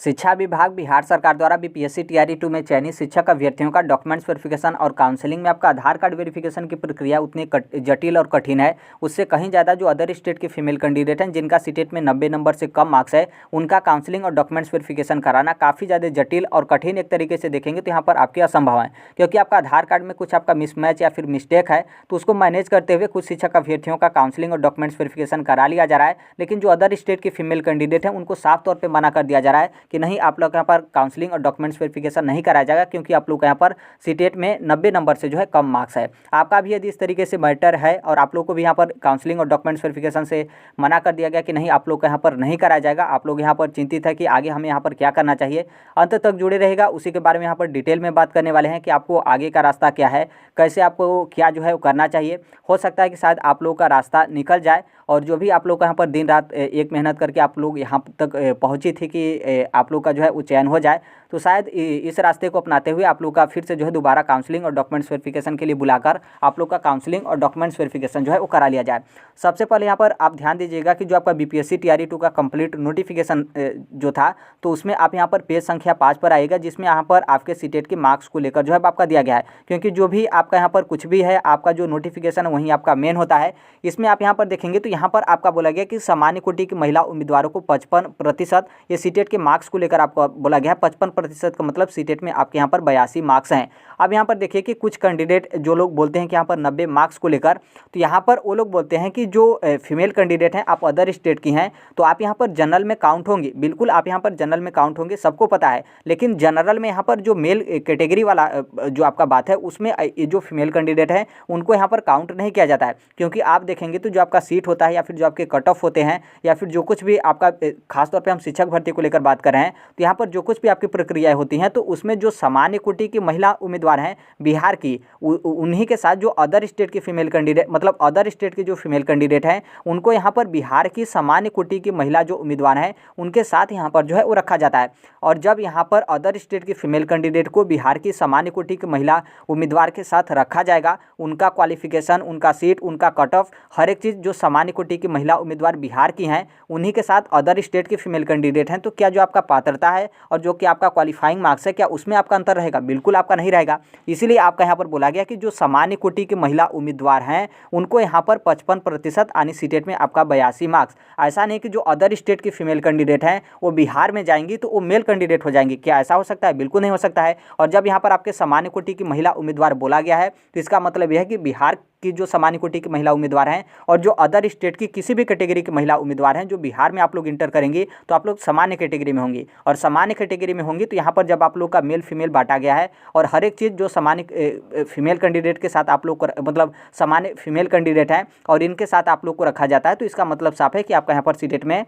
शिक्षा विभाग बिहार सरकार द्वारा बीपीएससी टीआरई 2 में चयनित शिक्षक अभ्यर्थियों का डॉक्यूमेंट्स वेरिफिकेशन और काउंसलिंग में आपका आधार कार्ड वेरिफिकेशन की प्रक्रिया उतनी जटिल और कठिन है। उससे कहीं ज़्यादा जो अदर स्टेट के फीमेल कैंडिडेट हैं जिनका सीटेट में 90 नंबर से कम मार्क्स है, उनका काउंसलिंग और डॉक्यूमेंट्स वेरिफिकेशन कराना काफ़ी ज़्यादा जटिल और कठिन एक तरीके से देखेंगे तो यहाँ पर आपके असंभव है, क्योंकि आपका आधार कार्ड में कुछ आपका मिसमैच या फिर मिस्टेक है, तो उसको मैनेज करते हुए कुछ शिक्षक अभ्यर्थियों का काउंसलिंग और डॉक्यूमेंट्स वेरिफिकेशन करा लिया जा रहा है। लेकिन जो अदर स्टेट के फीमेल कैंडिडेट हैं उनको साफ तौर पर मना कर दिया जा रहा है कि नहीं, आप लोग यहाँ पर काउंसलिंग और डॉक्यूमेंट्स वेरिफिकेशन नहीं कराया जाएगा, क्योंकि आप लोग का यहाँ पर सीटेट में 90 नंबर से जो है कम मार्क्स है। आपका भी यदि इस तरीके से मैटर है और आप लोग को भी यहाँ पर काउंसलिंग और डॉक्यूमेंट्स वेरिफिकेशन से मना कर दिया गया कि नहीं, आप लोग का यहाँ पर नहीं कराया जाएगा, आप लोग यहाँ पर चिंतित है कि आगे हमें यहाँ पर क्या करना चाहिए, अंत तक जुड़े रहेगा। उसी के बारे में यहाँ पर डिटेल में बात करने वाले हैं कि आपको आगे का रास्ता क्या है, कैसे आपको क्या जो है वो करना चाहिए। हो सकता है कि शायद आप लोग का रास्ता निकल जाए और जो भी आप लोग का यहाँ पर दिन रात एक मेहनत करके आप लोग यहाँ तक पहुँची थी कि आप लोग का जो है वो चयन हो जाए, तो शायद इस रास्ते को अपनाते हुए आप लोग का फिर से जो है दोबारा काउंसलिंग और डॉक्यूमेंट्स वेरिफिकेशन के लिए बुलाकर आप लोग का काउंसलिंग और डॉक्यूमेंट्स वेरिफिकेशन जो है वो करा लिया जाए। सबसे पहले यहाँ पर आप ध्यान दीजिएगा कि जो आपका बीपीएससी टीआरई 2 का कंप्लीट नोटिफिकेशन जो था, तो उसमें आप यहाँ पर पेज संख्या 5 पर आएगा, जिसमें यहाँ पर आपके सीटेट के मार्क्स को लेकर जो है आपका दिया गया है। क्योंकि जो भी आपका यहाँ पर कुछ भी है, आपका जो नोटिफिकेशन है वहीं आपका मेन होता है। इसमें आप यहाँ पर देखेंगे तो यहाँ पर आपका बोला गया कि सामान्य कोटि की महिला उम्मीदवारों को 55% ये सीटेट के मार्क्स को लेकर आपको बोला गया है। 55% का मतलब सीटेट में आपके यहाँ पर 82 मार्क्स हैं। अब यहाँ पर देखिए कि कुछ कैंडिडेट जो लोग बोलते हैं कि यहाँ पर 90 मार्क्स को लेकर, तो यहाँ पर वो लोग बोलते हैं कि जो फीमेल कैंडिडेट हैं, आप अदर स्टेट की हैं, तो आप यहाँ पर जनरल में काउंट होंगी। बिल्कुल आप यहाँ पर जनरल में काउंट होंगे, सबको पता है। लेकिन जनरल में यहाँ पर जो मेल कैटेगरी वाला जो आपका बात है, उसमें जो फीमेल कैंडिडेट हैं उनको यहाँ पर काउंट नहीं किया जाता है। क्योंकि आप देखेंगे तो जो आपका सीट होता है या फिर जो आपके कट ऑफ होते हैं या फिर जो कुछ भी आपका, खासतौर पर हम शिक्षक भर्ती को लेकर बात कर रहे हैं, तो यहाँ पर जो कुछ भी आपकी प्रक्रियाएं होती हैं, तो उसमें जो सामान्य कोटि की महिला उम्मीदवार हैं बिहार की, उन्हीं के साथ जो अदर स्टेट की फीमेल कैंडिडेट, मतलब अदर स्टेट के जो फीमेल कैंडिडेट हैं, उनको यहाँ पर बिहार की सामान्य कोटि की महिला जो उम्मीदवार हैं उनके साथ यहाँ पर जो है वो रखा जाता है। और जब यहाँ पर अदर स्टेट की फीमेल कैंडिडेट को बिहार की सामान्य कोटि की महिला उम्मीदवार के साथ रखा जाएगा, उनका क्वालिफिकेशन, उनका सीट, उनका कट ऑफ, हर एक चीज़ जो सामान्य कोटि की महिला उम्मीदवार बिहार की हैं उन्हीं के साथ अदर स्टेट की फीमेल कैंडिडेट हैं, तो क्या जो आपका पात्रता है और जो कि आपका क्वालिफाइंग मार्क्स है, क्या उसमें आपका अंतर रहेगा? बिल्कुल आपका नहीं रहेगा। इसीलिए आपका यहाँ पर बोला गया कि जो सामान्य कोटि की महिला उम्मीदवार हैं उनको यहाँ पर 55% यानी सीटेट में आपका 82 मार्क्स। ऐसा नहीं कि जो अदर स्टेट की फीमेल कैंडिडेट हैं वो बिहार में जाएंगी तो वो मेल कैंडिडेट हो जाएंगी। क्या ऐसा हो सकता है? बिल्कुल नहीं हो सकता है। और जब यहाँ पर आपके सामान्य कोटि की महिला उम्मीदवार बोला गया है, तो इसका मतलब यह है कि बिहार की जो सामान्य कोटि की महिला उम्मीदवार हैं और जो अदर स्टेट की किसी भी कैटेगरी की महिला उम्मीदवार हैं जो बिहार में आप लोग इंटर करेंगे, तो आप लोग सामान्य कैटेगरी में होंगी। और सामान्य कैटेगरी में होंगी तो यहाँ पर जब आप लोग का मेल फीमेल बांटा गया है और हर एक चीज़ जो सामान्य फीमेल कैंडिडेट के साथ आप लोग को, मतलब सामान्य फीमेल कैंडिडेट हैं और इनके साथ आप लोग को रखा जाता है, तो इसका मतलब साफ है कि आपका यहाँ पर सीटेट में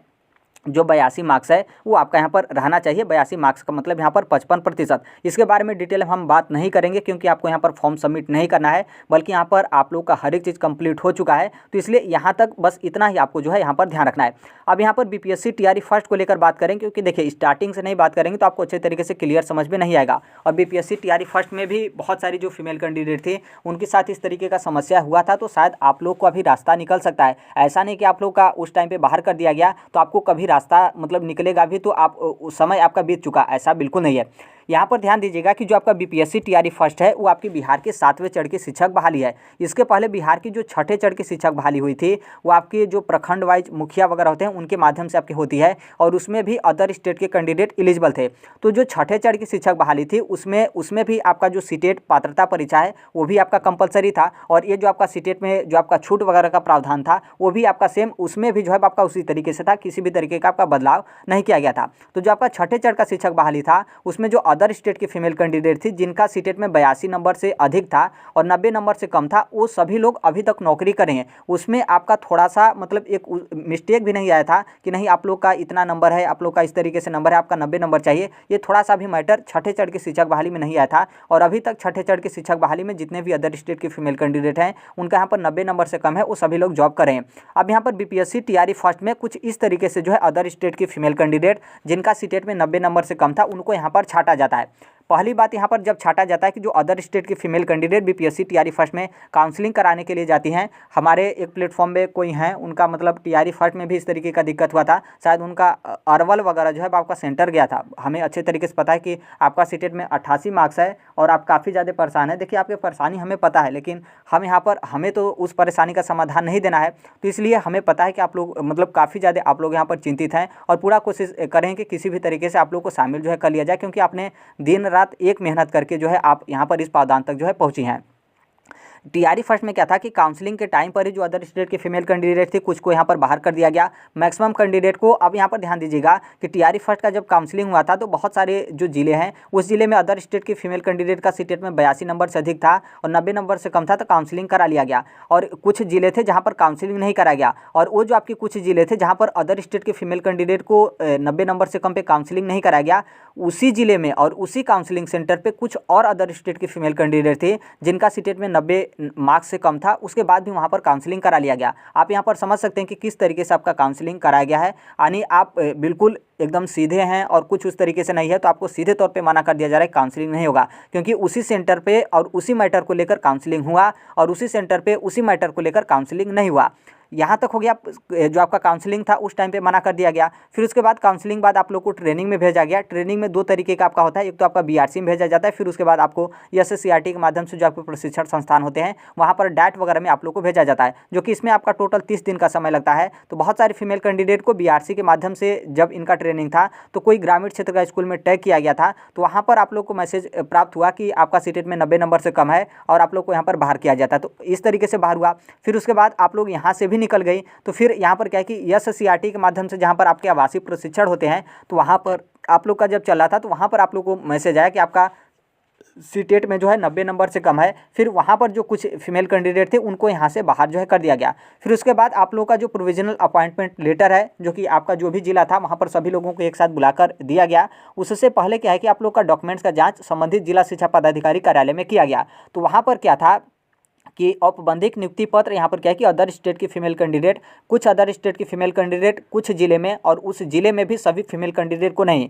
जो 82 मार्क्स है वो आपका यहाँ पर रहना चाहिए। 82 मार्क्स का मतलब यहाँ पर 55%। इसके बारे में डिटेल हम बात नहीं करेंगे क्योंकि आपको यहाँ पर फॉर्म सबमिट नहीं करना है, बल्कि यहाँ पर आप लोग का हर एक चीज़ कंप्लीट हो चुका है। तो इसलिए यहाँ तक बस इतना ही आपको जो है यहाँ पर ध्यान रखना है। अब यहाँ पर बीपीएससी टीआरई फर्स्ट को लेकर बात करें, क्योंकि देखिए स्टार्टिंग से नहीं बात करेंगे तो आपको अच्छे तरीके से क्लियर समझ में नहीं आएगा। और बीपीएससी टीआरई फर्स्ट में भी बहुत सारी जो फीमेल कैंडिडेट थी उनके साथ इस तरीके का समस्या हुआ था, तो शायद आप लोग को अभी रास्ता निकल सकता है। ऐसा नहीं कि आप लोग का उस टाइम पर बाहर कर दिया गया तो आपको कभी रास्ता मतलब निकलेगा भी तो आप उस समय आपका बीत चुका, ऐसा बिल्कुल नहीं है। यहाँ पर ध्यान दीजिएगा कि जो आपका बीपीएससी टीआरई फर्स्ट है वो आपकी बिहार के 7वें चढ़ की शिक्षक बहाली है। इसके पहले बिहार की जो 6ठे चढ़ की शिक्षक बहाली हुई थी वो आपके जो प्रखंड वाइज मुखिया वगैरह होते हैं उनके माध्यम से आपकी होती है, और उसमें भी अदर स्टेट के कैंडिडेट एलिजिबल थे। तो जो 6ठे चढ़ की शिक्षक बहाली थी उसमें भी आपका जो सीटेट पात्रता परीक्षा है वो भी आपका कंपलसरी था, और ये जो आपका सीटेट में जो आपका छूट वगैरह का प्रावधान था वो भी आपका सेम, उसमें भी जो है आपका उसी तरीके से था, किसी भी तरीके का आपका बदलाव नहीं किया गया था। तो जो आपका 6ठे चढ़ का शिक्षक बहाली था उसमें जो अदर स्टेट की फीमेल कैंडिडेट थी जिनका सीटेट में 82 नंबर से अधिक था और 90 नंबर से कम था, वो सभी लोग अभी तक नौकरी कर रहे हैं। उसमें आपका थोड़ा सा मतलब एक मिस्टेक भी नहीं आया था कि नहीं आप लोग का इतना नंबर है, आप लोग का इस तरीके से नंबर है, आपका 90 नंबर चाहिए, ये थोड़ा सा भी मैटर 6ठे चढ़ की शिक्षक बहाली में नहीं आया था। और अभी तक 6ठे चढ़ की शिक्षक बहाली में जितने भी अदर स्टेट के फीमेल कैंडिडेट हैं उनका यहाँ पर 90 नंबर से कम है, वो सभी लोग जॉब कर रहे हैं। अब यहाँ पर बीपीएससी टीआरई फर्स्ट में कुछ इस तरीके से जो है अदर स्टेट की फीमेल कैंडिडेट जिनका सीटेट में 90 नंबर से कम था उनको यहाँ पर छाटा जाता है। पहली बात यहाँ पर जब छाटा जाता है कि जो अदर स्टेट की female candidate BPSC TRE first में काउंसलिंग कराने के लिए जाती हैं, हमारे एक प्लेटफॉर्म पे कोई हैं, उनका मतलब टीआरई फर्स्ट में भी इस तरीके का दिक्कत हुआ था, शायद उनका अरवल वगैरह जो है आपका सेंटर गया था। हमें अच्छे तरीके से पता है कि आपका सीटेट में 88 मार्क्स है और आप काफ़ी ज़्यादा परेशान है। देखिए आपकी परेशानी हमें पता है, लेकिन हम यहाँ पर हमें तो उस परेशानी का समाधान नहीं देना है, तो इसलिए हमें पता है कि आप लोग मतलब काफ़ी ज़्यादा आप लोग यहाँ पर चिंतित हैं और पूरा कोशिश करें कि किसी भी तरीके से आप लोग को शामिल जो है कर लिया जाए, क्योंकि आपने दिन रात एक मेहनत करके जो है आप यहाँ पर इस पावदान तक जो है पहुँची हैं। टीआरई फर्स्ट में क्या था कि काउंसलिंग के टाइम पर ही जो अदर स्टेट के फीमेल कैंडिडेट थे कुछ को यहाँ पर बाहर कर दिया गया, मैक्सिमम कैंडिडेट को। अब यहाँ पर ध्यान दीजिएगा कि टीआरई फर्स्ट का जब काउंसलिंग हुआ था तो बहुत सारे जो जिले हैं उस जिले में अदर स्टेट के फीमेल कैंडिडेट का सीटेट में 82 नंबर से अधिक था और 90 नंबर से कम था, तो काउंसलिंग करा लिया गया। और कुछ जिले थे जहाँ पर काउंसलिंग नहीं कराया गया, और वो जो आपके कुछ जिले थे जहाँ पर अदर स्टेट के फीमेल कैंडिडेट को 90 नंबर से कम पे काउंसलिंग नहीं कराया गया, उसी जिले में और उसी काउंसलिंग सेंटर पे कुछ और अदर स्टेट के फीमेल कैंडिडेट थे जिनका सीटेट में 90 मार्क्स से कम था, उसके बाद भी वहाँ पर काउंसलिंग करा लिया गया। आप यहाँ पर समझ सकते हैं कि किस तरीके से आपका काउंसलिंग कराया गया है, यानी आप बिल्कुल एकदम सीधे हैं और कुछ उस तरीके से नहीं है, तो आपको सीधे तौर पे मना कर दिया जा रहा है, काउंसलिंग नहीं होगा, क्योंकि उसी सेंटर पे और उसी मैटर को लेकर काउंसलिंग हुआ और उसी सेंटर पे उसी मैटर को लेकर काउंसलिंग नहीं हुआ। यहाँ तक हो गया जो आपका काउंसलिंग था उस टाइम पे मना कर दिया गया। फिर उसके बाद काउंसलिंग बाद आप लोग को ट्रेनिंग में भेजा गया। ट्रेनिंग में दो तरीके का आपका होता है, एक तो आपका बीआरसी में भेजा जाता है, फिर उसके बाद आपको एसएससीईआरटी के माध्यम से जो आपके प्रशिक्षण संस्थान होते हैं वहाँ पर डैट वगैरह में आप लोग को भेजा जाता है, जो कि इसमें आपका टोटल 30 दिन का समय लगता है। तो बहुत सारे फीमेल कैंडिडेट को बीआरसी के माध्यम से जब इनका ट्रेनिंग था तो कोई ग्रामीण क्षेत्र का स्कूल में टैग किया गया था, तो वहाँ पर आप लोग को मैसेज प्राप्त हुआ कि आपका सीटेट में 90 नंबर से कम है और आप लोग को यहाँ पर बाहर किया जाता है। तो इस तरीके से बाहर हुआ। फिर उसके बाद आप लोग यहाँ से भी निकल गई, तो फिर यहाँ पर क्या है कि एसएससीईआरटी के माध्यम से जहाँ पर आपके आवासीय प्रशिक्षण होते हैं, तो वहाँ पर आप लोग का जब चल रहा था तो वहाँ पर आप लोग को मैसेज आया कि आपका सीटेट में जो है 90 नंबर से कम है। फिर वहाँ पर जो कुछ फीमेल कैंडिडेट थे उनको यहाँ से बाहर जो है कर दिया गया। फिर उसके बाद आप लोग का जो प्रोविजनल अपॉइंटमेंट लेटर है, जो कि आपका जो भी जिला था वहाँ पर सभी लोगों को एक साथ बुलाकर दिया गया। उससे पहले क्या है कि आप लोग का डॉक्यूमेंट्स का जाँच संबंधित जिला शिक्षा पदाधिकारी कार्यालय में किया गया। तो वहाँ पर क्या था कि औपबंधिक नियुक्ति पत्र यहाँ पर क्या है कि अदर स्टेट की फीमेल कैंडिडेट, कुछ अदर स्टेट की फीमेल कैंडिडेट कुछ जिले में और उस जिले में भी सभी फीमेल कैंडिडेट को नहीं।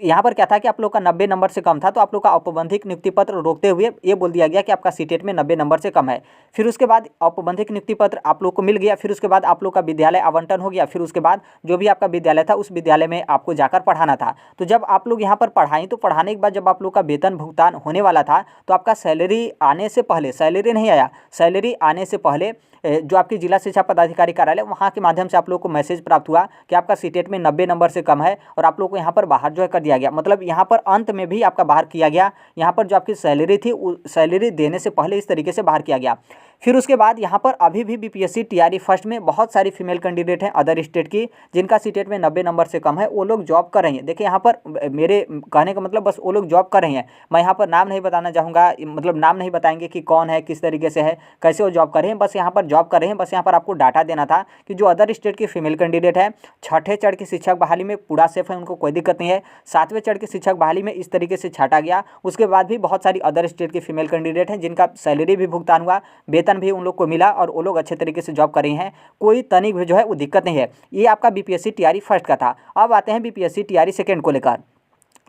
यहाँ पर क्या था कि आप लोग का 90 नंबर से कम था, तो आप लोग का औपबंधिक नियुक्ति पत्र रोकते हुए ये बोल दिया गया कि आपका सीटेट में 90 नंबर से कम है। फिर उसके बाद औपबंधिक नियुक्ति पत्र आप लोग को मिल गया। फिर उसके बाद आप लोग का विद्यालय आवंटन हो गया। फिर उसके बाद जो भी आपका विद्यालय था उस विद्यालय में आपको जाकर पढ़ाना था। तो जब आप लोग यहाँ पर पढ़ाई, तो पढ़ाने के बाद जब आप लोग का वेतन भुगतान होने वाला था, तो आपका सैलरी आने से पहले, सैलरी नहीं आया, सैलरी आने से पहले जो आपकी जिला शिक्षा पदाधिकारी कार्यालय वहाँ के माध्यम से आप लोग को मैसेज प्राप्त हुआ कि आपका सीटेट में 90 नंबर से कम है और आप लोग को यहाँ पर बाहर जो है कर दिया गया। मतलब यहाँ पर अंत में भी आपका बाहर किया गया। यहाँ पर जो आपकी सैलरी थी सैलरी देने से पहले इस तरीके से बाहर किया गया। फिर उसके बाद यहाँ पर अभी भी बीपीएससी टीआरई फर्स्ट में बहुत सारी फीमेल कैंडिडेट हैं अदर स्टेट की, जिनका सीटेट में 90 नंबर से कम है, वो लोग जॉब कर रही हैं। देखिए यहाँ पर मेरे कहने का मतलब बस वो लोग जॉब कर रही हैं। मैं यहाँ पर नाम नहीं बताना चाहूँगा, मतलब नाम नहीं बताएंगे कि कौन है, किस तरीके से है, कैसे वो जॉब कर रहे हैं, बस यहाँ पर जॉब कर रहे हैं। बस यहाँ पर आपको डाटा देना था कि जो अदर स्टेट की फीमेल कैंडिडेट है 6ठे चढ़ की शिक्षक बहाली में पूरा सेफ है, उनको कोई दिक्कत नहीं है। 7वें चढ़ की शिक्षक बहाली में इस तरीके से छाटा गया। उसके बाद भी बहुत सारी अदर स्टेट की फीमेल कैंडिडेट हैं जिनका सैलरी भी भुगतान हुआ, वेतन भी उन लोग को मिला और वो लोग अच्छे तरीके से जॉब कर रही हैं, कोई तनिक भी जो है वो दिक्कत नहीं है। ये आपका बीपीएससी टीआरई फर्स्ट का था। अब आते हैं बीपीएससी टीआरई सेकंड को लेकर।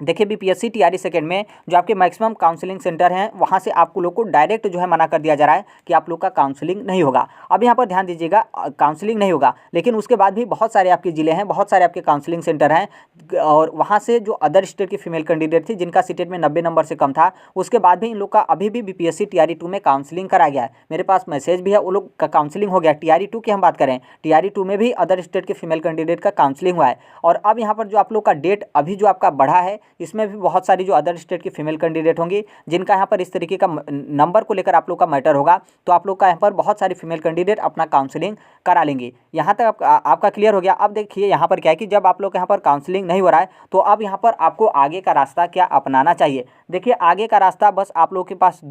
देखिए बीपीएससी टीआरई सेकंड में जो आपके मैक्सिमम काउंसलिंग सेंटर हैं वहाँ से आपको लोग को डायरेक्ट जो है मना कर दिया जा रहा है कि आप लोग का काउंसलिंग नहीं होगा। अब यहाँ पर ध्यान दीजिएगा, काउंसलिंग नहीं होगा, लेकिन उसके बाद भी बहुत सारे आपके ज़िले हैं, बहुत सारे आपके काउंसलिंग सेंटर हैं और वहाँ से जो अदर स्टेट की फीमेल कैंडिडेट थी जिनका सीटेट में 90 नंबर से कम था, उसके बाद भी इन लोग का अभी भी बीपीएससी टीआरई 2 में काउंसलिंग कराया गया है। मेरे पास मैसेज भी है, वो लोग का काउंसलिंग हो गया। टीआरई 2 की हम बात करें, टीआरई 2 में भी अदर स्टेट के फीमेल कैंडिडेट का काउंसलिंग हुआ है। और अब यहाँ पर जो आप लोग का डेट अभी जो आपका बढ़ा है, इसमें भी बहुत सारी जो अदर स्टेट की फीमेल कैंडिडेट होंगी जिनका यहाँ पर इस तरीके का नंबर को लेकर आप लोग का मैटर होगा, तो आप लोग का यहाँ पर बहुत सारी फीमेल कैंडिडेट अपना काउंसलिंग करा लेंगी। यहाँ तक आपका क्लियर हो गया। अब देखिए यहाँ पर क्या है कि जब आप लोग यहाँ पर काउंसलिंग नहीं हो रहा है, तो अब यहाँ पर आपको आगे का रास्ता क्या अपनाना चाहिए। देखिए आगे का रास्ता बस आप लोग के पास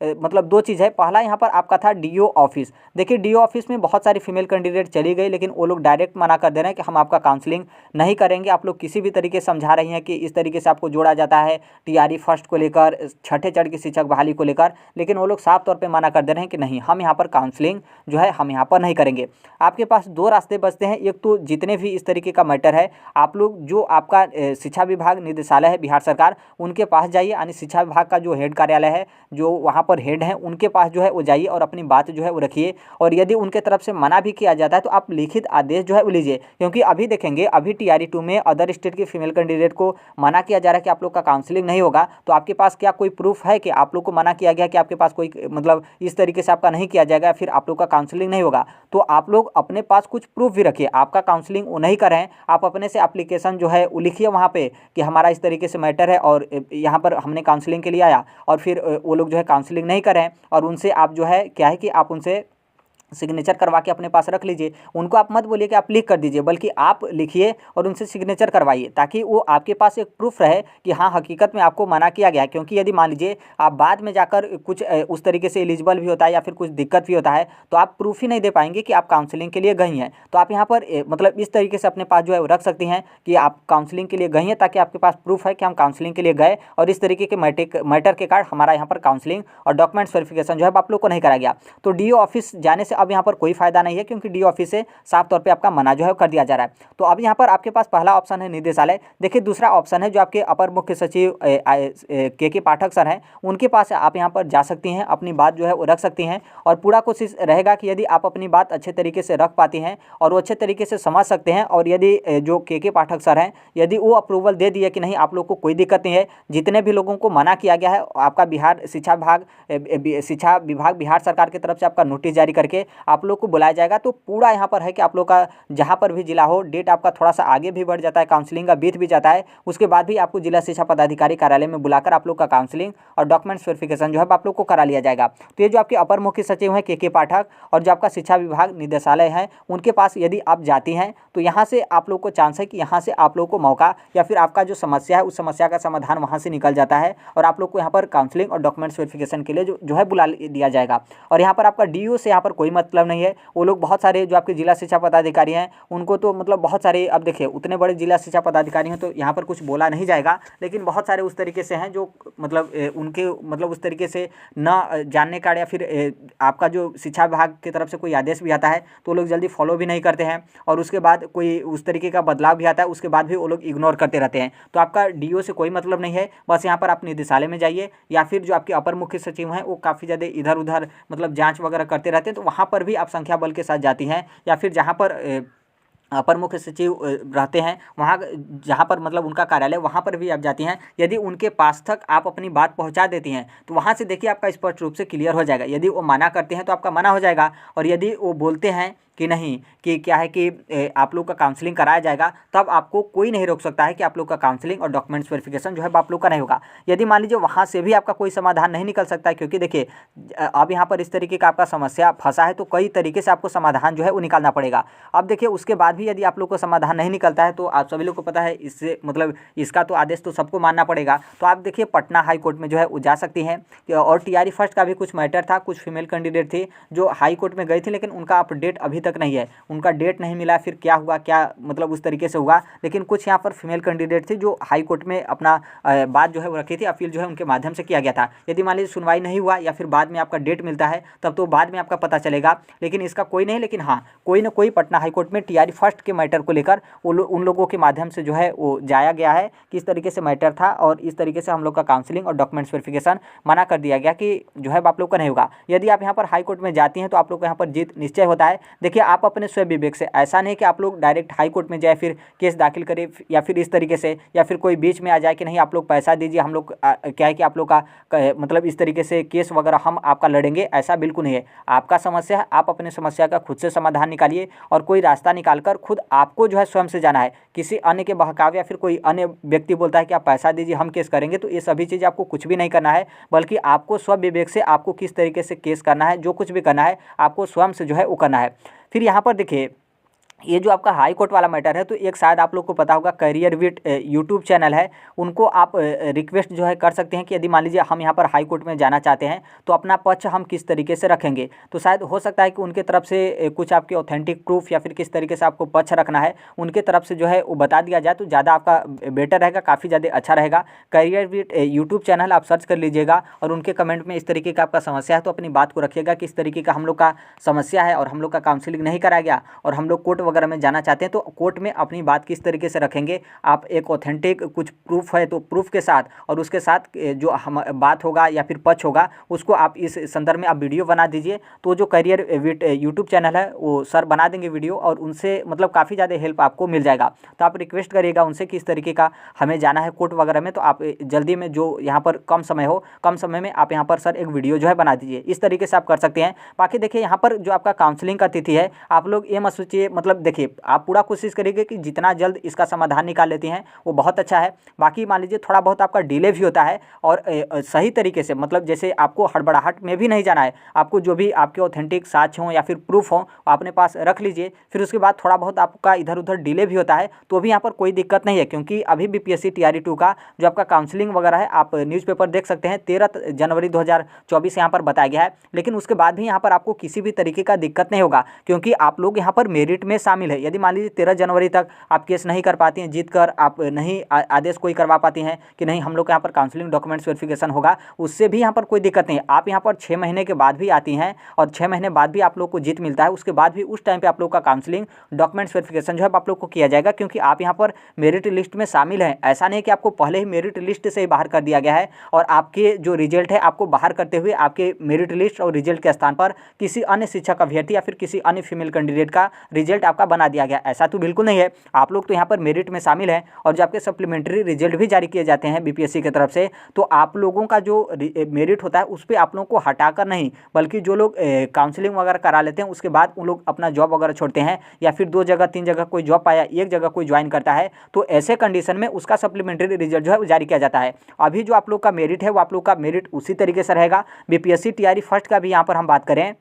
मतलब दो चीज़ है। पहला यहाँ पर आपका था डीओ ऑफिस। देखिए डीओ ऑफिस में बहुत सारी फीमेल कैंडिडेट चली गई, लेकिन वो लोग डायरेक्ट मना कर दे रहे हैं कि हम आपका काउंसलिंग नहीं करेंगे। आप लोग किसी भी तरीके से समझा रही हैं कि इस तरीके से आपको जोड़ा जाता है टीआरई फर्स्ट को लेकर, छठे चरण की शिक्षक बहाली को लेकर, लेकिन वो लोग साफ तौर पे मना कर दे रहे हैं कि नहीं, हम यहाँ पर काउंसलिंग जो है हम यहाँ पर नहीं करेंगे। आपके पास दो रास्ते बचते हैं। एक तो जितने भी इस तरीके का मैटर है आप लोग जो आपका शिक्षा विभाग निदेशालय है बिहार सरकार, उनके पास जाइए, यानी शिक्षा विभाग का जो हेड कार्यालय है, जो वहाँ पर हेड हैं, उनके पास जो है वो जाइए और अपनी बात जो है वो रखिए। और यदि उनके तरफ से मना भी किया जाता है तो आप लिखित आदेश जो है वो लीजिए, क्योंकि अभी देखेंगे अभी टीआरई 2 में अदर स्टेट के फीमेल कैंडिडेट को मना किया जा रहा है कि आप लोग का काउंसलिंग नहीं होगा। तो आपके पास क्या कोई प्रूफ है कि आप लोग को मना किया गया, कि आपके पास कोई मतलब इस तरीके से आपका नहीं किया जाएगा, फिर आप लोग का काउंसलिंग नहीं होगा? तो आप लोग अपने पास कुछ प्रूफ भी रखिए। आपका काउंसलिंग वो नहीं कर रहे हैं, आप अपने से एप्लीकेशन जो है वो लिखिए वहाँ पे कि हमारा इस तरीके से मैटर है और यहाँ पर हमने काउंसलिंग के लिए आया, और फिर वो लोग जो है काउंसलिंग नहीं कर रहे हैं, और उनसे आप जो है क्या है कि आप उनसे सिग्नेचर करवा के अपने पास रख लीजिए। उनको आप मत बोलिए कि आप लिख कर दीजिए, बल्कि आप लिखिए और उनसे सिग्नेचर करवाइए, ताकि वो आपके पास एक प्रूफ रहे कि हाँ हकीकत में आपको मना किया गया है। क्योंकि यदि मान लीजिए आप बाद में जाकर कुछ उस तरीके से एलिजिबल भी होता है या फिर कुछ दिक्कत भी होता है, तो आप प्रूफ ही नहीं दे पाएंगे कि आप काउंसलिंग के लिए गई हैं। तो आप यहाँ पर मतलब इस तरीके से अपने पास जो है वो रख सकती हैं कि आप काउंसलिंग के लिए गई हैं, ताकि आपके पास प्रूफ है कि हम काउंसलिंग के लिए गए और इस तरीके के मैटर के कारण हमारा यहाँ पर काउंसलिंग और डॉक्यूमेंट्स वेरिफिकेशन जो है आप लोग को नहीं कराया गया। तो डीओ ऑफिस जाने से अब यहाँ पर कोई फायदा नहीं है, क्योंकि डी ऑफिस से साफ तौर पे आपका मना जो है कर दिया जा रहा है। तो अब यहाँ पर आपके पास पहला ऑप्शन है निदेशालय। देखिए दूसरा ऑप्शन है जो आपके अपर मुख्य सचिव के पाठक सर हैं, उनके पास आप यहाँ पर जा सकती हैं, अपनी बात जो है वो रख सकती हैं। और पूरा कोशिश रहेगा कि यदि आप अपनी बात अच्छे तरीके से रख पाती हैं और वो अच्छे तरीके से समझ सकते हैं, और यदि जो के पाठक सर हैं यदि वो अप्रूवल दे दिए कि नहीं आप लोग को कोई दिक्कत नहीं है, जितने भी लोगों को मना किया गया है आपका बिहार शिक्षा विभाग बिहार सरकार की तरफ से आपका नोटिस जारी करके आप लोग को बुलाया जाएगा। तो पूरा यहाँ पर है कि आप लोग का जहाँ पर भी जिला हो, डेट आपका थोड़ा सा आगे भी बढ़ जाता है, काउंसलिंग का बीत भी जाता है, उसके बाद भी आपको जिला शिक्षा पदाधिकारी कार्यालय में बुलाकर आप लोग का काउंसलिंग और डॉक्यूमेंट्स वेरिफिकेशन जो है आप लोग को करा लिया जाएगा। तो ये जो आपके अपर मुख्य सचिव हैं के पाठक और जो आपका शिक्षा विभाग निदेशालय है, उनके पास यदि आप जाती हैं तो यहाँ से आप लोग को चांस है कि यहाँ से आप लोग को मौका या फिर आपका जो समस्या है उस समस्या का समाधान वहाँ से निकल जाता है, और आप लोग को यहाँ पर काउंसलिंग और डॉक्यूमेंट्स वेरिफिकेशन के लिए जो है बुला दिया जाएगा। और यहाँ पर आपका डीओ से यहाँ पर कोई मतलब नहीं है। वो लोग बहुत सारे जो आपके जिला शिक्षा पदाधिकारी हैं उनको तो मतलब बहुत सारे, अब देखिए उतने बड़े जिला शिक्षा पदाधिकारी हैं तो यहाँ पर कुछ बोला नहीं जाएगा, लेकिन बहुत सारे उस तरीके से हैं जो मतलब उनके मतलब उस तरीके से न जानने का, या फिर आपका जो शिक्षा विभाग की तरफ से कोई आदेश भी आता है तो लोग जल्दी फॉलो भी नहीं करते हैं, और उसके बाद कोई उस तरीके का बदलाव भी आता है उसके बाद भी वो लोग इग्नोर करते रहते हैं। तो आपका डीओ से कोई मतलब नहीं है। बस यहाँ पर आप निदेशालय में जाइए, या फिर जो आपके अपर मुख्य सचिव हैं वो काफ़ी ज़्यादा इधर उधर मतलब जाँच वगैरह करते रहते हैं, तो वहाँ पर भी आप संख्या बल के साथ जाती हैं, या फिर जहाँ पर अपर मुख्य सचिव रहते हैं वहाँ जहाँ पर मतलब उनका कार्यालय, वहाँ पर भी आप जाती हैं। यदि उनके पास तक आप अपनी बात पहुँचा देती हैं तो वहाँ से देखिए आपका स्पष्ट रूप से क्लियर हो जाएगा। यदि वो मना करते हैं तो आपका मना हो जाएगा, और यदि वो बोलते हैं कि नहीं कि क्या है कि आप लोग का काउंसलिंग कराया जाएगा, तब आपको कोई नहीं रोक सकता है कि आप लोग का काउंसलिंग और डॉक्यूमेंट्स वेरिफिकेशन जो है आप लोग का नहीं होगा। यदि मान लीजिए वहाँ से भी आपका कोई समाधान नहीं निकल सकता है, क्योंकि देखिए अब यहाँ पर इस तरीके का आपका समस्या फंसा है तो कई तरीके से आपको समाधान जो है वो निकालना पड़ेगा। अब देखिए उसके बाद भी यदि आप लोग को समाधान नहीं निकलता है तो आप सभी लोग को पता है इससे मतलब इसका तो आदेश तो सबको मानना पड़ेगा। तो आप देखिए पटना हाई कोर्ट में जो है वो जा सकती हैं। और टीआरई फर्स्ट का भी कुछ मैटर था, कुछ फीमेल कैंडिडेट थी जो हाई कोर्ट में गई थी, लेकिन उनका अपडेट अभी तक नहीं है, उनका डेट नहीं मिला, फिर क्या हुआ क्या मतलब उस तरीके से हुआ। लेकिन कुछ यहाँ पर फीमेल कैंडिडेट थी जो हाई कोर्ट में अपना बात जो है वो रखी थी, अपील जो है उनके माध्यम से किया गया था। यदि मान लीजिए सुनवाई नहीं हुआ या फिर बाद में आपका डेट मिलता है तब तो बाद में आपका पता चलेगा, लेकिन इसका कोई नहीं। लेकिन हाँ, कोई ना कोई पटना हाई कोर्ट में टीआरई फर्स्ट के मैटर को लेकर उन लोगों के माध्यम से जो है वो जाया गया है कि इस तरीके से मैटर था और इस तरीके से हम लोग का काउंसलिंग और डॉक्यूमेंट्स वेरिफिकेशन मना कर दिया गया कि जो है आप लोग का नहीं होगा। यदि आप यहाँ पर हाई कोर्ट में जाती हैं तो आप लोग को यहाँ पर जीत निश्चय होता है। देखिए आप अपने स्वयं विवेक से, ऐसा नहीं कि आप लोग डायरेक्ट हाई कोर्ट में जाए फिर केस दाखिल करें या फिर इस तरीके से, या फिर कोई बीच में आ जाए कि नहीं आप लोग पैसा दीजिए, हम लोग क्या है कि आप लोग का मतलब इस तरीके से केस वगैरह हम आपका लड़ेंगे, ऐसा बिल्कुल नहीं है। आपका समस्या है, आप अपने समस्या का खुद से समाधान निकालिए और कोई रास्ता निकालकर खुद आपको जो है स्वयं से जाना है। किसी अन्य के बहकावे या फिर कोई अन्य व्यक्ति बोलता है कि आप पैसा दीजिए हम केस करेंगे, तो ये सभी चीज़ आपको कुछ भी नहीं करना है, बल्कि आपको स्व विवेक से आपको किस तरीके से केस करना है, जो कुछ भी करना है आपको स्वयं से जो है वो करना है। फिर यहाँ पर देखिए ये जो आपका हाई कोर्ट वाला मैटर है, तो एक शायद आप लोग को पता होगा करियर विट यूट्यूब चैनल है, उनको आप रिक्वेस्ट जो है कर सकते हैं कि यदि मान लीजिए हम यहाँ पर हाई कोर्ट में जाना चाहते हैं तो अपना पक्ष हम किस तरीके से रखेंगे। तो शायद हो सकता है कि उनके तरफ से कुछ आपके ऑथेंटिक प्रूफ या फिर किस तरीके से आपको पक्ष रखना है उनके तरफ से जो है वो बता दिया जाए तो ज़्यादा आपका बेटर रहेगा, काफ़ी ज़्यादा अच्छा रहेगा। करियर विट यूट्यूब चैनल आप सर्च कर लीजिएगा और उनके कमेंट में इस तरीके का आपका समस्या है तो अपनी बात को रखिएगा कि इस तरीके का हम लोग का समस्या है और हम लोग का काउंसलिंग नहीं कराया गया और हम लोग कोर्ट वगैरह में जाना चाहते हैं, तो कोर्ट में अपनी बात किस तरीके से रखेंगे। आप एक ऑथेंटिक कुछ प्रूफ है तो प्रूफ के साथ और उसके साथ जो हम बात होगा या फिर पक्ष होगा उसको आप इस संदर्भ में आप वीडियो बना दीजिए। तो जो करियर विट यूट्यूब चैनल है वो सर बना देंगे वीडियो और उनसे मतलब काफ़ी ज़्यादा हेल्प आपको मिल जाएगा। तो आप रिक्वेस्ट करिएगा उनसे किस तरीके का हमें जाना है कोर्ट वगैरह में, तो आप जल्दी में जो यहाँ पर कम समय हो कम समय में आप यहाँ पर सर एक वीडियो जो है बना दीजिए। इस तरीके से आप कर सकते हैं। बाकी देखिए यहाँ पर जो आपका काउंसलिंग का तिथि है आप लोग ये मत सोचिए, मतलब देखिए आप पूरा कोशिश करिए कि जितना जल्द इसका समाधान निकाल लेते हैं वो बहुत अच्छा है। बाकी मान लीजिए थोड़ा बहुत आपका डिले भी होता है और सही तरीके से मतलब जैसे आपको हड़बड़ाहट में भी नहीं जाना है, आपको जो भी आपके ऑथेंटिक साक्ष्य हों या फिर प्रूफ हों अपने पास रख लीजिए। फिर उसके बाद थोड़ा बहुत आपका इधर उधर डिले भी होता है तो भी यहाँ पर कोई दिक्कत नहीं है, क्योंकि अभी बीपीएससी टीआरई 2 का जो आपका काउंसलिंग वगैरह है आप न्यूज़पेपर देख सकते हैं 13 जनवरी 2024 यहाँ पर बताया गया है। लेकिन उसके बाद भी यहाँ पर आपको किसी भी तरीके का दिक्कत नहीं होगा, क्योंकि आप लोग यहाँ पर मेरिट में शामिल है। यदि मान लीजिए 13 जनवरी तक आप केस नहीं कर पाती हैं, जीत कर आप नहीं आदेश कोई करवा पाती हैं कि नहीं हम लोग यहाँ पर काउंसलिंग डॉक्यूमेंट्स वेरिफिकेशन होगा, उससे भी यहाँ पर कोई दिक्कत नहीं है। आप यहाँ पर 6 महीने के बाद भी आती हैं और 6 महीने बाद भी आप लोग को जीत मिलता है, उसके बाद भी उस टाइम पे आप लोग का काउंसलिंग डॉक्यूमेंट्स वेरिफिकेशन जो है आप लोग को किया जाएगा, क्योंकि आप यहाँ पर मेरिट लिस्ट में शामिल हैं। ऐसा नहीं कि आपको पहले ही मेरिट लिस्ट से ही बाहर कर दिया गया है और आपके जो रिजल्ट है आपको बाहर करते हुए आपके मेरिट लिस्ट और रिजल्ट के स्थान पर किसी अन्य शिक्षक अभ्यर्थी या फिर किसी अन्य फीमेल कैंडिडेट का रिजल्ट आपका बना दिया गया। ऐसा तो बिल्कुल नहीं है। आप लोग तो यहाँ पर मेरिट में शामिल हैं और जो आपके सप्लीमेंट्री रिजल्ट भी जारी किए जाते हैं बीपीएससी की तरफ से, तो आप लोगों का जो मेरिट होता है उस पर आप लोगों को हटाकर नहीं, बल्कि जो लोग काउंसलिंग वगैरह करा लेते हैं उसके बाद उन लोग अपना जॉब वगैरह छोड़ते हैं या फिर 2 जगह 3 जगह कोई जॉब पाया एक जगह कोई ज्वाइन करता है, तो ऐसे कंडीशन में उसका सप्लीमेंट्री रिजल्ट जो है वो जारी किया जाता है। अभी जो आप लोग का मेरिट है वो आप लोग का मेरिट उसी तरीके से रहेगा। बीपीएससी टीआरई फर्स्ट का भी यहाँ पर हम बात करें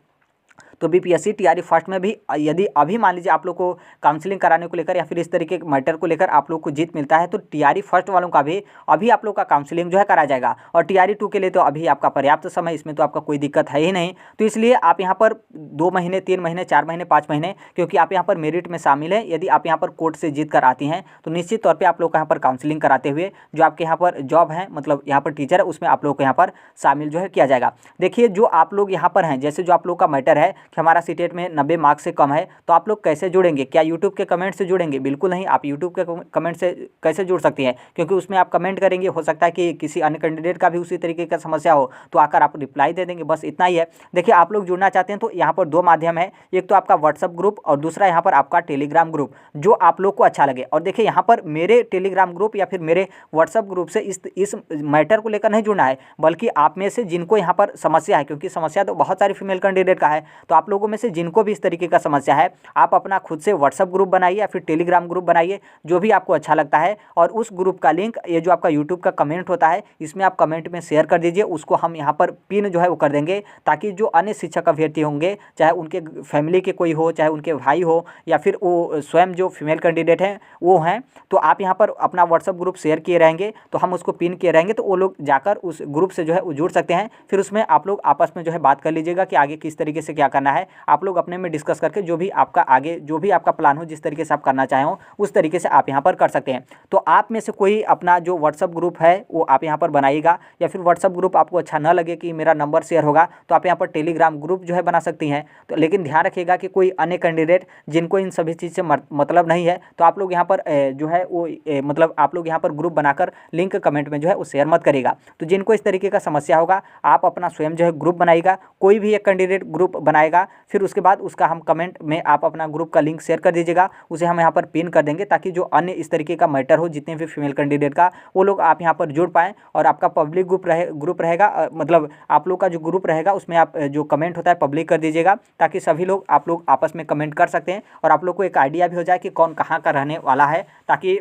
तो बीपीएससी टीआरई फर्स्ट में भी यदि अभी मान लीजिए आप लोग को काउंसलिंग कराने को लेकर या फिर इस तरीके के मैटर को लेकर आप लोग को जीत मिलता है तो टीआरई फर्स्ट वालों का भी अभी आप लोग का काउंसलिंग जो है कराया जाएगा। और टीआरई 2 के लिए तो अभी आपका पर्याप्त समय, इसमें तो आपका कोई दिक्कत है ही नहीं। तो इसलिए आप यहाँ पर 2 महीने 3 महीने 4 महीने 5 महीने, क्योंकि आप यहाँ पर मेरिट में शामिल है, यदि आप यहाँ पर कोर्ट से जीत कर आती हैं तो निश्चित तौर पर आप लोग को यहाँ पर काउंसलिंग कराते हुए जो आपके यहाँ पर जॉब है मतलब यहाँ पर टीचर है उसमें आप लोग को यहाँ पर शामिल जो है किया जाएगा। देखिए जो आप लोग यहाँ पर हैं, जैसे जो आप लोग का मैटर है कि हमारा सीटेट में 90 मार्क्स से कम है, तो आप लोग कैसे जुड़ेंगे? क्या यूट्यूब के कमेंट से जुड़ेंगे? बिल्कुल नहीं। आप यूट्यूब के कमेंट से कैसे जुड़ सकती हैं? क्योंकि उसमें आप कमेंट करेंगे, हो सकता है कि किसी अन्य कैंडिडेट का भी उसी तरीके का समस्या हो तो आकर आप रिप्लाई दे देंगे, बस इतना ही है। देखिए आप लोग जुड़ना चाहते हैं तो यहाँ पर 2 माध्यम है, एक तो आपका व्हाट्सअप ग्रुप और दूसरा यहाँ पर आपका टेलीग्राम ग्रुप, जो आप लोग को अच्छा लगे। और देखिए यहाँ पर मेरे टेलीग्राम ग्रुप या फिर मेरे व्हाट्सअप ग्रुप से इस मैटर को लेकर नहीं जुड़ना है, बल्कि आप में से जिनको यहाँ पर समस्या है, क्योंकि समस्या तो बहुत सारी फीमेल कैंडिडेट का है, तो आप लोगों में से जिनको भी इस तरीके का समस्या है आप अपना खुद से व्हाट्सअप ग्रुप बनाइए या फिर टेलीग्राम ग्रुप बनाइए, जो भी आपको अच्छा लगता है। और उस ग्रुप का लिंक ये जो आपका यूट्यूब का कमेंट होता है इसमें आप कमेंट में शेयर कर दीजिए, उसको हम यहाँ पर पिन जो है वो कर देंगे, ताकि जो अन्य शिक्षक अभ्यर्थी होंगे, चाहे उनके फैमिली के कोई हो, चाहे उनके भाई हो या फिर वो स्वयं जो फीमेल कैंडिडेट हैं वो हैं, तो आप यहाँ पर अपना व्हाट्सअप ग्रुप शेयर किए रहेंगे तो हम उसको पिन किए रहेंगे, तो वो लोग जाकर उस ग्रुप से जो है जुड़ सकते हैं। फिर उसमें आप लोग आपस में जो है बात कर लीजिएगा कि आगे किस तरीके से क्या करना है, आप लोग अपने में डिस्कस करके जो भी आपका आगे जो भी आपका प्लान हो, जिस तरीके से आप करना चाहें उस तरीके से आप यहाँ पर कर सकते हैं। तो आप में से कोई अपना जो व्हाट्सअप ग्रुप है वो आप यहाँ पर बनाइएगा, या फिर व्हाट्सअप ग्रुप आपको अच्छा न लगे कि मेरा नंबर शेयर होगा तो आप यहाँ पर टेलीग्राम ग्रुप जो है बना सकती हैं। तो लेकिन ध्यान रखिएगा कि कोई अन्य कैंडिडेट जिनको इन सभी चीज़ से मतलब नहीं है तो आप लोग यहाँ पर जो है वो मतलब आप लोग यहाँ पर ग्रुप बनाकर लिंक कमेंट में जो है वो शेयर मत करिएगा। तो जिनको इस तरीके का समस्या होगा आप अपना स्वयं जो है ग्रुप बनाइएगा, कोई भी एक कैंडिडेट ग्रुप बनाएगा, फिर उसके बाद उसका हम कमेंट में आप अपना ग्रुप का लिंक शेयर कर दीजिएगा, उसे हम यहाँ पर पिन कर देंगे, ताकि जो अन्य इस तरीके का मैटर हो जितने भी फीमेल कैंडिडेट का वो लोग आप यहाँ पर जुड़ पाएँ और आपका पब्लिक ग्रुप रहेगा, मतलब आप लोग का जो ग्रुप रहेगा उसमें आप जो कमेंट होता है पब्लिक कर दीजिएगा, ताकि सभी लोग आप लोग आपस में कमेंट कर सकते हैं और आप लोग को एक आइडिया भी हो जाए कि कौन कहाँ का रहने वाला है, ताकि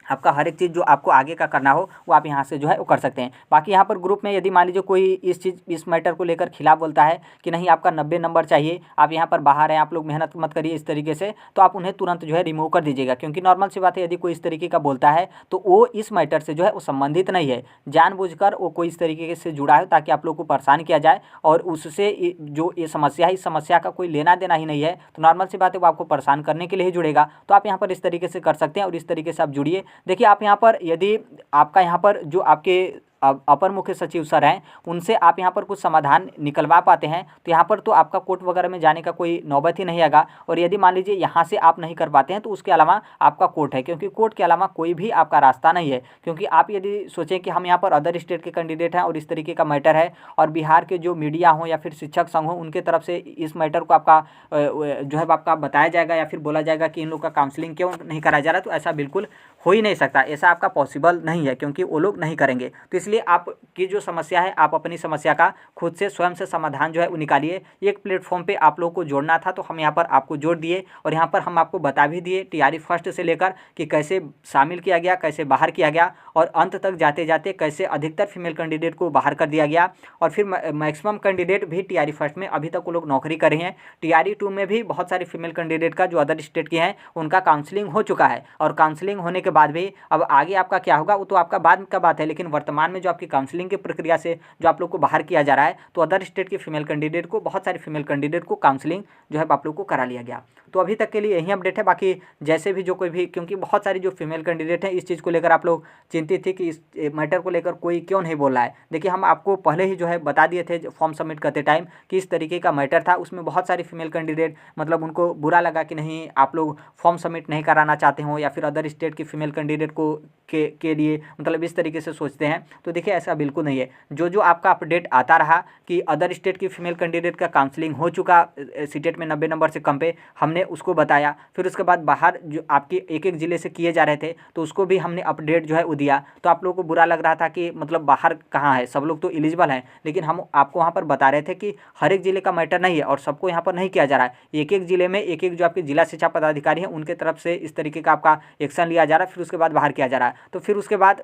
आपका हर एक चीज़ जो आपको आगे का करना हो वो आप यहाँ से जो है वो कर सकते हैं। बाकी यहाँ पर ग्रुप में यदि मान लीजिए कोई इस मैटर को लेकर खिलाफ बोलता है कि नहीं आपका 90 नंबर चाहिए, आप यहाँ पर बाहर हैं, आप लोग मेहनत मत करिए इस तरीके से, तो आप उन्हें तुरंत जो है रिमूव कर दीजिएगा। क्योंकि नॉर्मल सी बात है, यदि कोई इस तरीके का बोलता है तो वो इस मैटर से जो है वो संबंधित नहीं है, जानबूझकर वो कोई इस तरीके से जुड़ा है ताकि आप लोग को परेशान किया जाए, और उससे जो ये समस्या है इस समस्या का कोई लेना देना ही नहीं है। तो नॉर्मल सी बात है, वो आपको परेशान करने के लिए ही जुड़ेगा। तो आप यहाँ पर इस तरीके से कर सकते हैं और इस तरीके से आप जुड़िए। देखिए आप यहाँ पर यदि आपका यहाँ पर जो आपके अपर मुख्य सचिव सर हैं उनसे आप यहाँ पर कुछ समाधान निकलवा पाते हैं तो यहाँ पर तो आपका कोर्ट वगैरह में जाने का कोई नौबत ही नहीं आएगा। और यदि मान लीजिए यहाँ से आप नहीं कर पाते हैं तो उसके अलावा आपका कोर्ट है, क्योंकि कोर्ट के अलावा कोई भी आपका रास्ता नहीं है। क्योंकि आप यदि सोचें कि हम यहाँ पर अदर स्टेट के कैंडिडेट हैं और इस तरीके का मैटर है और बिहार के जो मीडिया हो या फिर शिक्षक संघ हो उनके तरफ से इस मैटर को आपका जो है आपका बताया जाएगा या फिर बोला जाएगा कि इन लोग का काउंसलिंग क्यों नहीं कराया जा रहा, तो ऐसा बिल्कुल हो ही नहीं सकता, ऐसा आपका पॉसिबल नहीं है, क्योंकि वो लोग नहीं करेंगे। तो इसलिए आपकी जो समस्या है आप अपनी समस्या का खुद से स्वयं से समाधान जो है वो निकालिए। एक प्लेटफॉर्म पे आप लोगों को जोड़ना था तो हम यहाँ पर आपको जोड़ दिए, और यहाँ पर हम आपको बता भी दिए टीआरई फर्स्ट से लेकर कि कैसे शामिल किया गया, कैसे बाहर किया गया, और अंत तक जाते जाते कैसे अधिकतर फीमेल कैंडिडेट को बाहर कर दिया गया, और फिर मैक्सिमम कैंडिडेट भी टीआरई फर्स्ट में अभी तक वो लोग नौकरी कर रहे हैं। टीआरई 2 में भी बहुत सारी फीमेल कैंडिडेट का जो अदर स्टेट की हैं उनका काउंसलिंग हो चुका है, और काउंसलिंग होने के बाद भी अब आगे आपका क्या होगा वो तो आपका बाद का बात है। लेकिन वर्तमान में जो आपकी काउंसलिंग की प्रक्रिया से जो आप लोग को बाहर किया जा रहा है, तो अदर स्टेट के फीमेल कैंडिडेट को, बहुत सारे फीमेल कैंडिडेट को काउंसलिंग जो है आप लोग को करा लिया गया। तो अभी तक के लिए यही अपडेट है। बाकी जैसे भी जो कोई भी, क्योंकि बहुत सारी जो फीमेल कैंडिडेट हैं इस चीज़ को लेकर आप लोग चिंतित थे कि इस मैटर को लेकर कोई क्यों नहीं बोल रहा है। देखिए हम आपको पहले ही जो है बता दिए थे फॉर्म सबमिट करते टाइम कि इस तरीके का मैटर था। उसमें बहुत सारी फीमेल कैंडिडेट मतलब उनको बुरा लगा कि नहीं आप लोग फॉर्म सबमिट नहीं कराना चाहते हो, या फिर अदर स्टेट की फीमेल कैंडिडेट को के लिए मतलब इस तरीके से सोचते हैं। तो देखिए ऐसा बिल्कुल नहीं है। जो आपका अपडेट आता रहा कि अदर स्टेट की फीमेल कैंडिडेट का काउंसलिंग हो चुका सीटेट में 90 नंबर से कम पे, हमने उसको बताया। फिर उसके बाद बाहर जो आपके एक एक ज़िले से किए जा रहे थे तो उसको भी हमने अपडेट जो है वो दिया। तो आप लोगों को बुरा लग रहा था कि मतलब बाहर कहाँ है, सब लोग तो एलिजिबल हैं, लेकिन हम आपको वहाँ पर बता रहे थे कि हर एक ज़िले का मैटर नहीं है और सबको यहाँ पर नहीं किया जा रहा है। एक एक ज़िले में एक एक जो आपके जिला शिक्षा पदाधिकारी हैं उनके तरफ से इस तरीके का आपका एक्शन लिया जा रहा है, फिर उसके बाद बाहर किया जा रहा है। तो फिर उसके बाद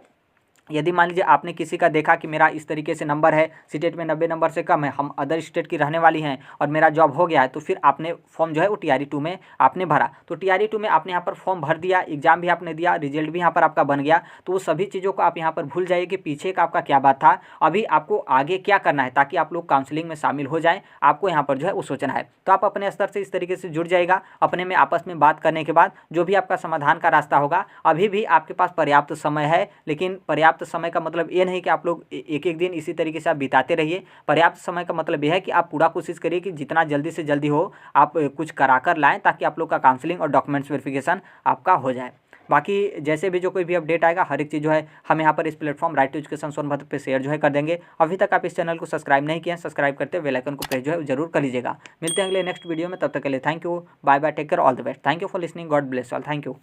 यदि मान लीजिए आपने किसी का देखा कि मेरा इस तरीके से नंबर है, सीटेट में 90 नंबर से कम है, हम अदर स्टेट की रहने वाली हैं और मेरा जॉब हो गया है, तो फिर आपने फॉर्म जो है वो टीआरई 2 में आपने भरा। तो टीआरई 2 में आपने यहाँ पर फॉर्म भर दिया, एग्जाम भी आपने दिया, रिजल्ट भी यहाँ पर आपका बन गया। तो वो सभी चीज़ों को आप यहाँ पर भूल जाइए कि पीछे का आपका क्या बात था, अभी आपको आगे क्या करना है ताकि आप लोग काउंसलिंग में शामिल हो जाएँ, आपको यहाँ पर जो है वो सोचना है। तो आप अपने स्तर से इस तरीके से जुड़ जाएगा। अपने में आपस में बात करने के बाद जो भी आपका समाधान का रास्ता होगा, अभी भी आपके पास पर्याप्त समय है, लेकिन पर्याप्त समय का मतलब ये नहीं कि आप लोग एक एक दिन इसी तरीके से आप बिताते रहिए। पर्याप्त समय का मतलब यह है कि आप पूरा कोशिश करिए कि जितना जल्दी से जल्दी हो आप कुछ कराकर लाएं ताकि आप लोग का काउंसलिंग और डॉक्यूमेंट्स वेरिफिकेशन आपका हो जाए। बाकी जैसे भी जो कोई भी अपडेट आएगा हर एक चीज़ जो है हम यहाँ पर इस platform right to education Sonbhadra पे शेयर जो है कर देंगे। अभी तक आप इस चैनल को सब्सक्राइब नहीं किए हैं, सब्सक्राइब करते बेल आइकन को प्रेस जो है जरूर कर लीजिएगा। मिलते हैं अगले नेक्स्ट वीडियो में, तब तक के लिए thank you, bye bye, take care, all the best. Thank you for listening, God bless all, thank you.